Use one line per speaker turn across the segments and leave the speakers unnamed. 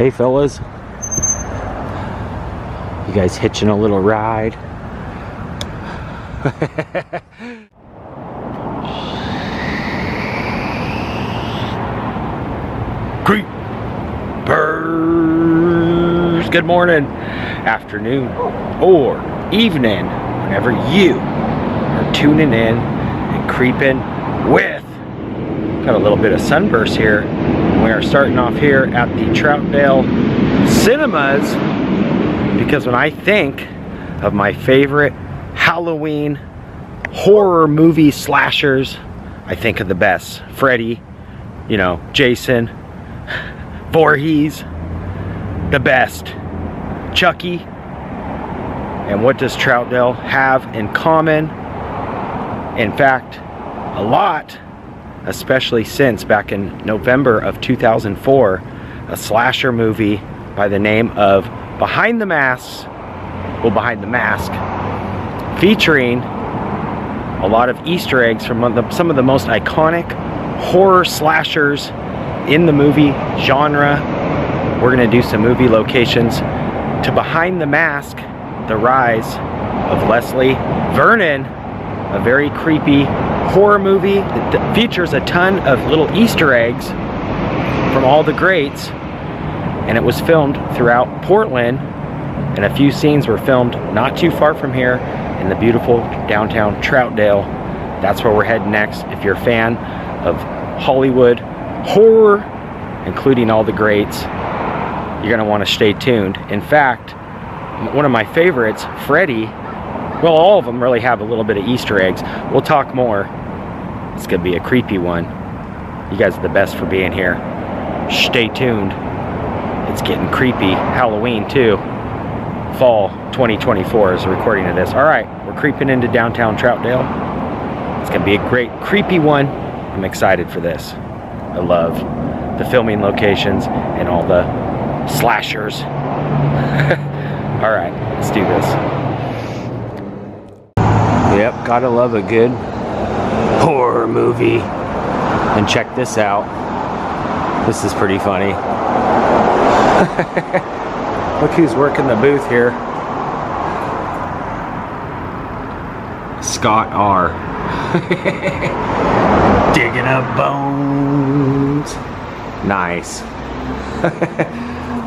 Hey fellas, you guys hitching a little ride? Creepers! Good morning, afternoon, or evening, whenever you are tuning in and creeping with. Got a little bit of sunburst here. We are starting off here at the Troutdale Cinemas because when I think of my favorite Halloween horror movie slashers, I think of the best. Freddy, you know, Jason, Voorhees, the best. Chucky. And what does Troutdale have in common? In fact, a lot. Especially since back in November of 2004, a slasher movie by the name of Behind the Mask, featuring a lot of Easter eggs from some of the most iconic horror slashers in the movie genre. We're going to do some movie locations to Behind the Mask, the rise of Leslie Vernon, a very creepy horror movie that features a ton of little Easter eggs from all the greats, and it was filmed throughout Portland, and a few scenes were filmed not too far from here in the beautiful downtown Troutdale. That's where we're heading next. If you're a fan of Hollywood horror, including all the greats, you're gonna want to stay tuned. In fact, one of my favorites, Freddy, well, all of them really have a little bit of Easter eggs. We'll talk more. It's gonna be a creepy one. You guys are the best for being here. Stay tuned. It's getting creepy. Halloween too. Fall 2024 is the recording of this. All right, we're creeping into downtown Troutdale. It's gonna be a great creepy one. I'm excited for this. I love the filming locations and all the slashers. All right, let's do this. Yep, gotta love a good horror movie. And check this out. This is pretty funny. Look who's working the booth here. Scott R. Digging up bones. Nice.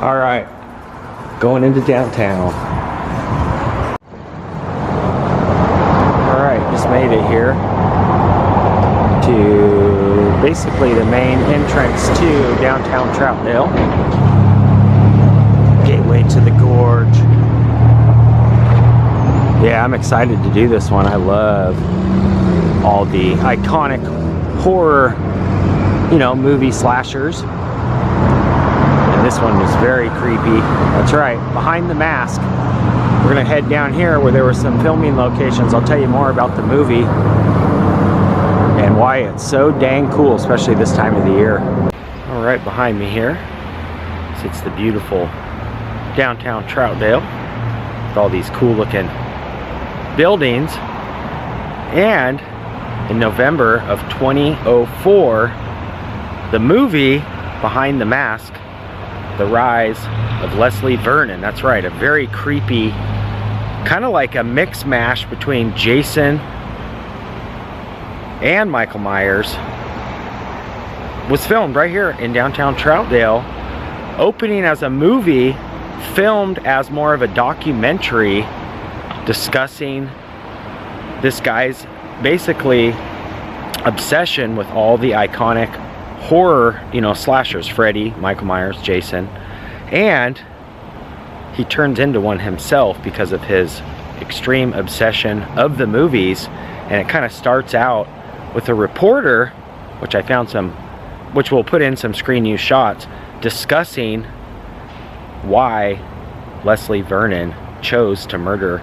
All right, going into downtown. Just made it here to basically the main entrance to downtown Troutdale. Gateway to the gorge. Yeah, I'm excited to do this one. I love all the iconic horror, you know, movie slashers. And this one is very creepy. That's right, Behind the Mask. We're gonna head down here where there were some filming locations. I'll tell you more about the movie and why it's so dang cool, especially this time of the year. All right, behind me here sits the beautiful downtown Troutdale with all these cool looking buildings. And in November of 2004, the movie Behind the Mask, the rise of Leslie Vernon. That's right, a very creepy, kind of like a mix mash between Jason and Michael Myers, was filmed right here in downtown Troutdale, opening as a movie, filmed as more of a documentary discussing this guy's basically obsession with all the iconic horror, you know, slashers, Freddy, Michael Myers, Jason, and he turns into one himself because of his extreme obsession of the movies. And it kind of starts out with a reporter, which I found which we'll put in some screen use shots, discussing why Leslie Vernon chose to murder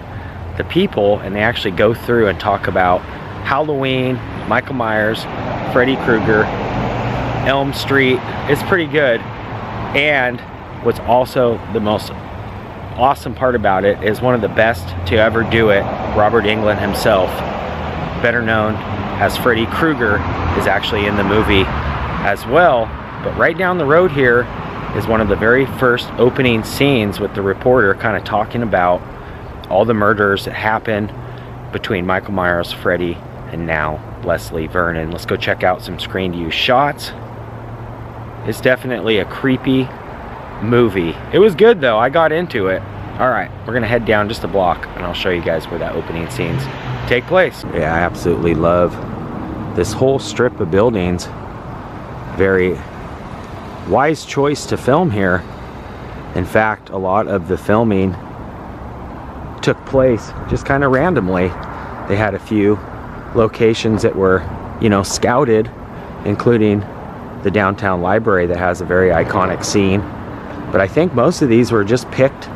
the people. And they actually go through and talk about Halloween, Michael Myers, Freddy Krueger, Elm Street. It's pretty good. And what's also the most awesome part about it is one of the best to ever do it, Robert Englund himself, better known as Freddy Krueger, is actually in the movie as well. But right down the road here is one of the very first opening scenes with the reporter kind of talking about all the murders that happened between Michael Myers, Freddy, and now Leslie Vernon. Let's go check out some screen use shots. It's definitely a creepy movie. It was good though, I got into it. Alright, we're gonna head down just a block and I'll show you guys where that opening scenes take place. Yeah, I absolutely love this whole strip of buildings. Very wise choice to film here. In fact, a lot of the filming took place just kind of randomly. They had a few locations that were, you know, scouted, including the downtown library that has a very iconic scene. But I think most of these were just picked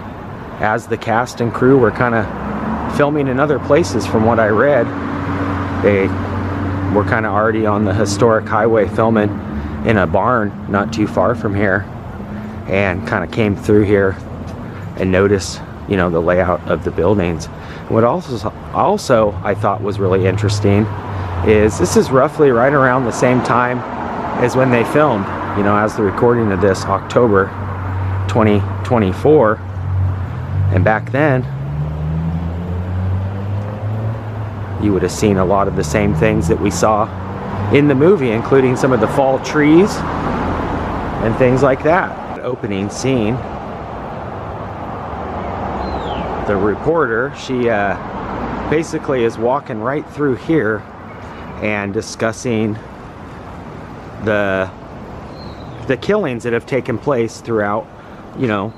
as the cast and crew were kind of filming in other places. From what I read, they were kind of already on the historic highway filming in a barn not too far from here, and kind of came through here and noticed, you know, the layout of the buildings. What also I thought was really interesting is this is roughly right around the same time as when they filmed, you know, as the recording of this, October 2024. And back then you would have seen a lot of the same things that we saw in the movie, including some of the fall trees and things like that. Opening scene, the reporter, she basically is walking right through here and discussing the killings that have taken place throughout, you know,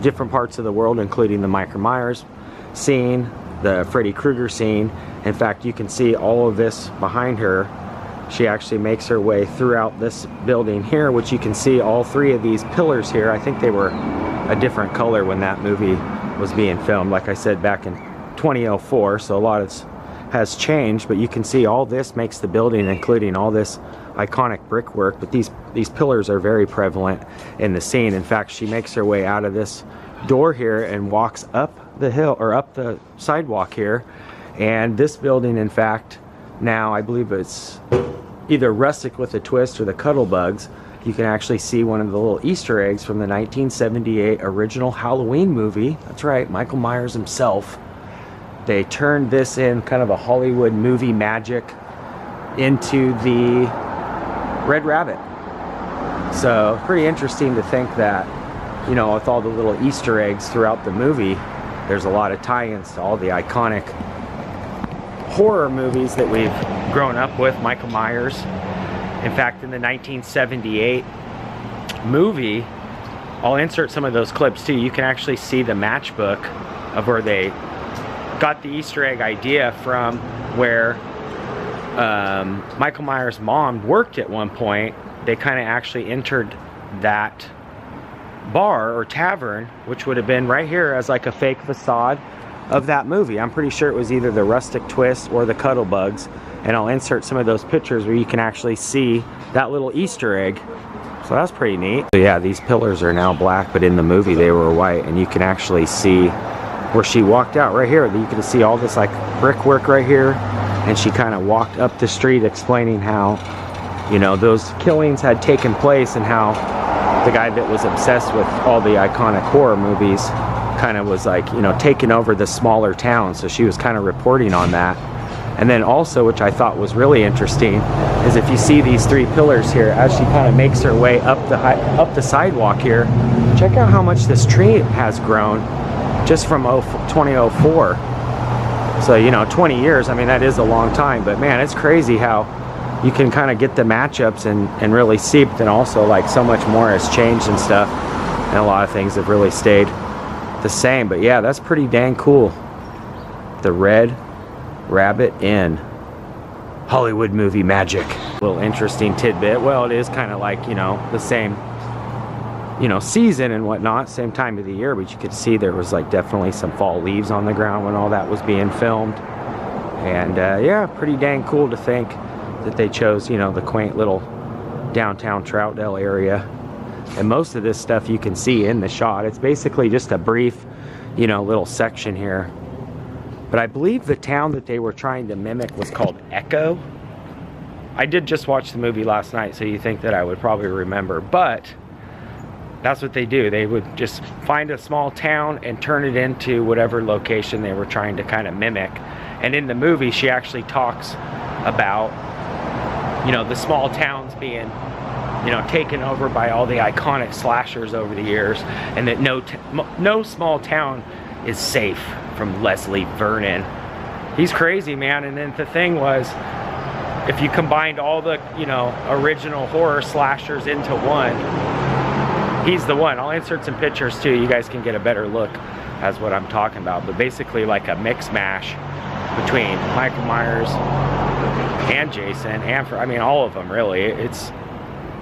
different parts of the world, including the Michael Myers scene, the Freddy Krueger scene. In fact, you can see all of this behind her. She actually makes her way throughout this building here, which you can see all three of these pillars here. I think they were a different color when that movie was being filmed, like I said, back in 2004, so a lot has changed, but you can see all this makes the building, including all this iconic brickwork. But these pillars are very prevalent in the scene. In fact, she makes her way out of this door here and walks up the hill, or up the sidewalk here, and this building, in fact, now I believe it's either Rustic with a Twist or the Cuddlebugs. You can actually see one of the little Easter eggs from the 1978 original Halloween movie. That's right, Michael Myers himself. They turned this in kind of a Hollywood movie magic into the Red Rabbit. So pretty interesting to think that, you know, with all the little Easter eggs throughout the movie, there's a lot of tie-ins to all the iconic horror movies that we've grown up with, Michael Myers. In fact, in the 1978 movie, I'll insert some of those clips too. You can actually see the matchbook of where they got the Easter egg idea from, where Michael Myers' mom worked at one point. They kind of actually entered that bar or tavern, which would have been right here as like a fake facade of that movie. I'm pretty sure it was either the Rustic Twist or the Cuddlebugs, and I'll insert some of those pictures where you can actually see that little Easter egg. So that's pretty neat. So yeah, these pillars are now black, but in the movie they were white, and you can actually see where she walked out right here. You can see all this like brickwork right here, and she kind of walked up the street explaining how, you know, those killings had taken place, and how the guy that was obsessed with all the iconic horror movies kind of was like, you know, taking over the smaller towns. So she was kind of reporting on that. And then also, which I thought was really interesting, is if you see these three pillars here, as she kind of makes her way up the sidewalk here, check out how much this tree has grown just from 2004. So, you know, 20 years, I mean, that is a long time, but man, it's crazy how you can kind of get the matchups and really see. But then also, like, so much more has changed and stuff, and a lot of things have really stayed the same. But yeah, that's pretty dang cool. The Red Rabbit Inn, Hollywood movie magic. A little interesting tidbit. Well, it is kind of like, you know, the same, you know, season and whatnot, same time of the year, but you could see there was like definitely some fall leaves on the ground when all that was being filmed. And yeah, pretty dang cool to think that they chose, you know, the quaint little downtown Troutdale area. And most of this stuff you can see in the shot. It's basically just a brief, you know, little section here. But I believe the town that they were trying to mimic was called Echo. I did just watch the movie last night, so you think that I would probably remember. But That's what they do. They would just find a small town and turn it into whatever location they were trying to kind of mimic. And in the movie, she actually talks about, you know, the small towns being, you know, taken over by all the iconic slashers over the years, and that no small town is safe from Leslie Vernon. He's crazy, man. And then the thing was, if you combined all the, you know, original horror slashers into one, he's the one. I'll insert some pictures too. You guys can get a better look as what I'm talking about. But basically like a mix mash between Michael Myers and Jason, and I mean all of them really.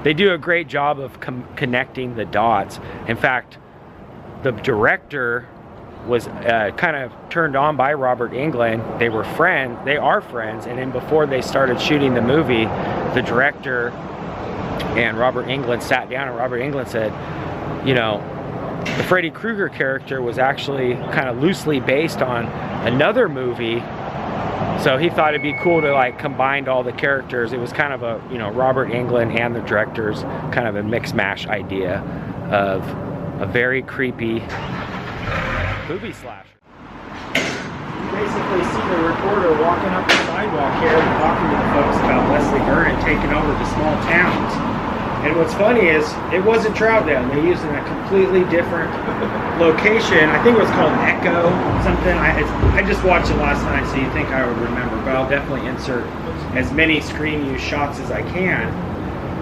They do a great job of connecting the dots. In fact, the director was kind of turned on by Robert Englund. They are friends, and then before they started shooting the movie, the director and Robert Englund sat down, and Robert Englund said, you know, the Freddy Krueger character was actually kind of loosely based on another movie, so he thought it'd be cool to like combine all the characters. It was kind of a, you know, Robert Englund and the director's kind of a mix mash idea of a very creepy movie slasher. You basically see the reporter walking up the sidewalk here and talking to the folks about Leslie Vernon taking over the small towns. And what's funny is, it wasn't Troutdale. They're using a completely different location. I think it was called Echo something. I just watched it last night, so you think I would remember, but I'll definitely insert as many screen use shots as I can.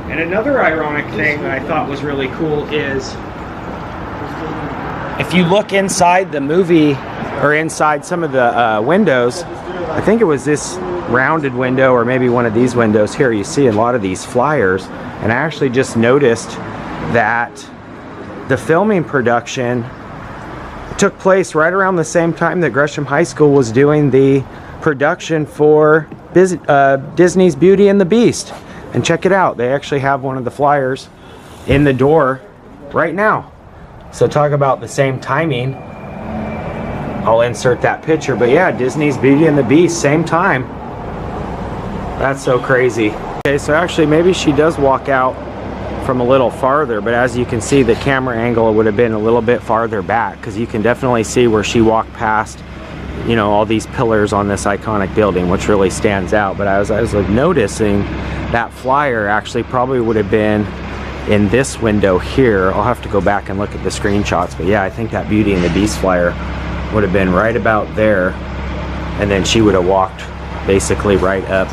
And another ironic thing that I thought was really cool is, if you look inside the movie, or inside some of the windows, I think it was this rounded window or maybe one of these windows here, you see a lot of these flyers. And I actually just noticed that the filming production took place right around the same time that Gresham High School was doing the production for Disney's Beauty and the Beast. And check it out, they actually have one of the flyers in the door right now. So talk about the same timing. I'll insert that picture, but yeah, Disney's Beauty and the Beast, same time. That's so crazy. Okay, so actually maybe she does walk out from a little farther, but as you can see, the camera angle would have been a little bit farther back, because you can definitely see where she walked past, you know, all these pillars on this iconic building, which really stands out. But I was like noticing that flyer actually probably would have been in this window here. I'll have to go back and look at the screenshots, but yeah, I think that Beauty and the Beast flyer would have been right about there, and then she would have walked basically right up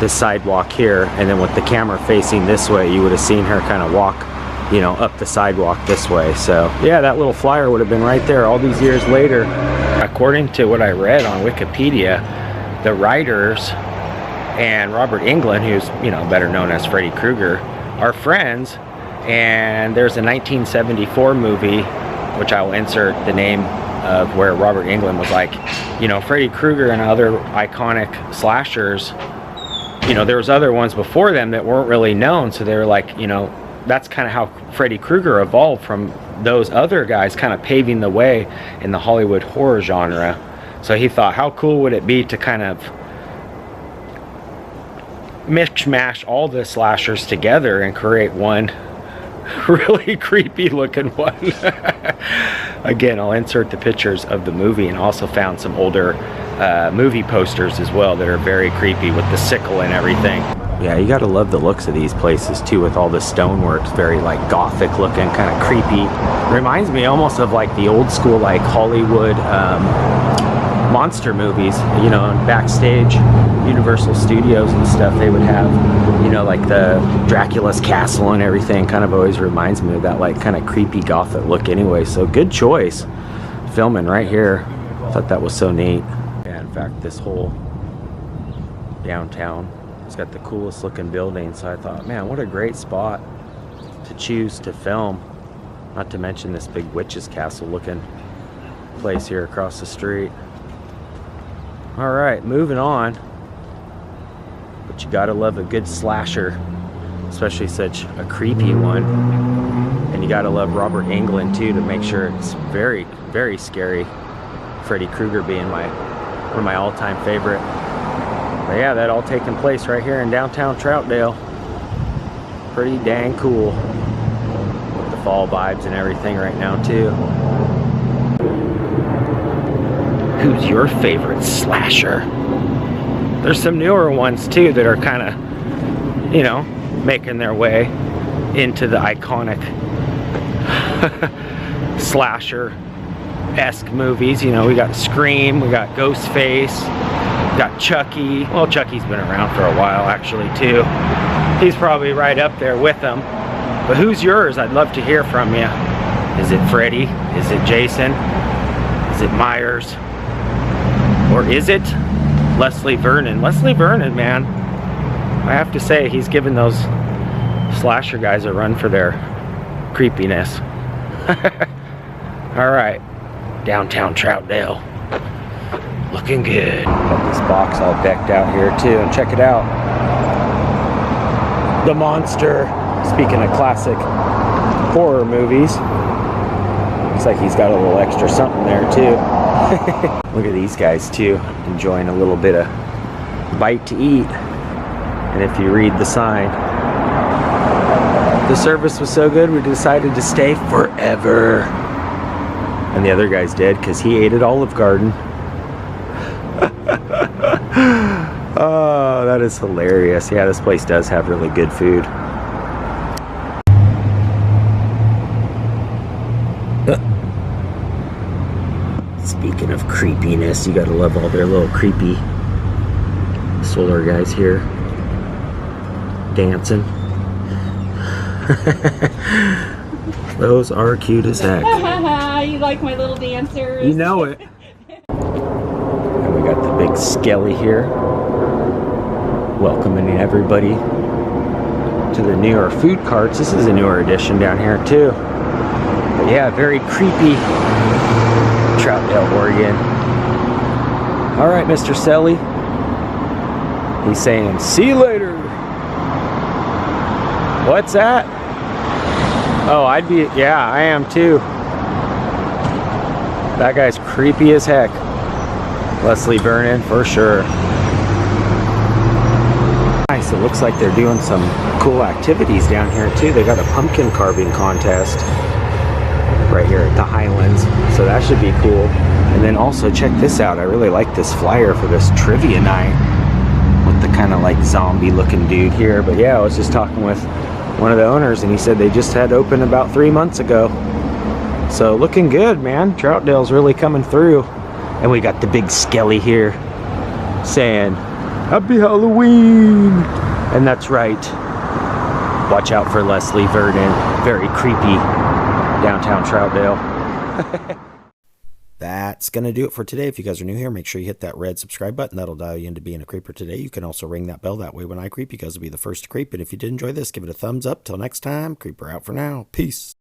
this sidewalk here, and then with the camera facing this way, you would have seen her kind of walk, you know, up the sidewalk this way. So yeah, that little flyer would have been right there all these years later. According to what I read on Wikipedia, the writers and Robert Englund, who's, you know, better known as Freddy Krueger, are friends. And there's a 1974 movie, which I will insert the name of, where Robert Englund was like, you know, Freddy Krueger and other iconic slashers, you know, there was other ones before them that weren't really known, so they were like, you know, that's kind of how Freddy Krueger evolved from those other guys, kind of paving the way in the Hollywood horror genre. So he thought, how cool would it be to kind of mix-mash all the slashers together and create one really creepy looking one. Again, I'll insert the pictures of the movie, and also found some older movie posters as well that are very creepy with the sickle and everything. Yeah, you gotta love the looks of these places too, with all the stonework. It's very like gothic looking, kind of creepy. Reminds me almost of like the old school like Hollywood monster movies, you know, backstage Universal Studios and stuff. They would have, you know, like the Dracula's castle and everything. Kind of always reminds me of that like kind of creepy gothic look anyway. So good choice filming right here. I thought that was so neat. Yeah, in fact, this whole downtown, it's got the coolest looking building. So I thought, man, what a great spot to choose to film. Not to mention this big witch's castle looking place here across the street. All right, moving on. But you gotta love a good slasher, especially such a creepy one. And you gotta love Robert Englund too, to make sure it's very, very scary. Freddy Krueger being one of my all-time favorite. But yeah, that all taking place right here in downtown Troutdale. Pretty dang cool. The fall vibes and everything right now too. Who's your favorite slasher? There's some newer ones too that are kind of, you know, making their way into the iconic slasher-esque movies. You know, we got Scream, we got Ghostface, we got Chucky. Well, Chucky's been around for a while actually too. He's probably right up there with them. But who's yours? I'd love to hear from you. Is it Freddy? Is it Jason? Is it Myers? Or is it Leslie Vernon? Leslie Vernon, man. I have to say, he's given those slasher guys a run for their creepiness. Alright. Downtown Troutdale. Looking good. Got this box all decked out here too. And check it out. The Monster. Speaking of classic horror movies. Looks like he's got a little extra something there too. Look at these guys too, enjoying a little bit of bite to eat. And if you read the sign, the service was so good we decided to stay forever. And the other guy's dead because he ate at Olive Garden. Oh, that is hilarious. Yeah, this place does have really good food. Speaking of creepiness, you gotta love all their little creepy solar guys here dancing. Those are cute as heck.
You like my little dancers?
You know it. And we got the big skelly here, welcoming everybody to the newer food carts. This is a newer edition down here too. But yeah, very creepy. Troutdale, Oregon. Alright, Mr. Selly. He's saying, see you later. What's that? Oh, yeah, I am too. That guy's creepy as heck. Leslie Vernon, for sure. Nice, it looks like they're doing some cool activities down here too. They got a pumpkin carving contest right here at the Highlands, so that should be cool. And then also check this out, I really like this flyer for this trivia night with the kind of like zombie looking dude here. But yeah, I was just talking with one of the owners and he said they just had opened about 3 months ago, so looking good, man. Troutdale's really coming through. And we got the big skelly here saying happy Halloween, and that's right, watch out for Leslie Vernon. Very creepy downtown Troutdale. That's gonna do it for today. If you guys are new here, make sure you hit that red subscribe button. That'll dial you into being a creeper today. You can also ring that bell, that way when I creep, you guys will be the first to creep. And if you did enjoy this, give it a thumbs up. Till next time, creeper out for now. Peace.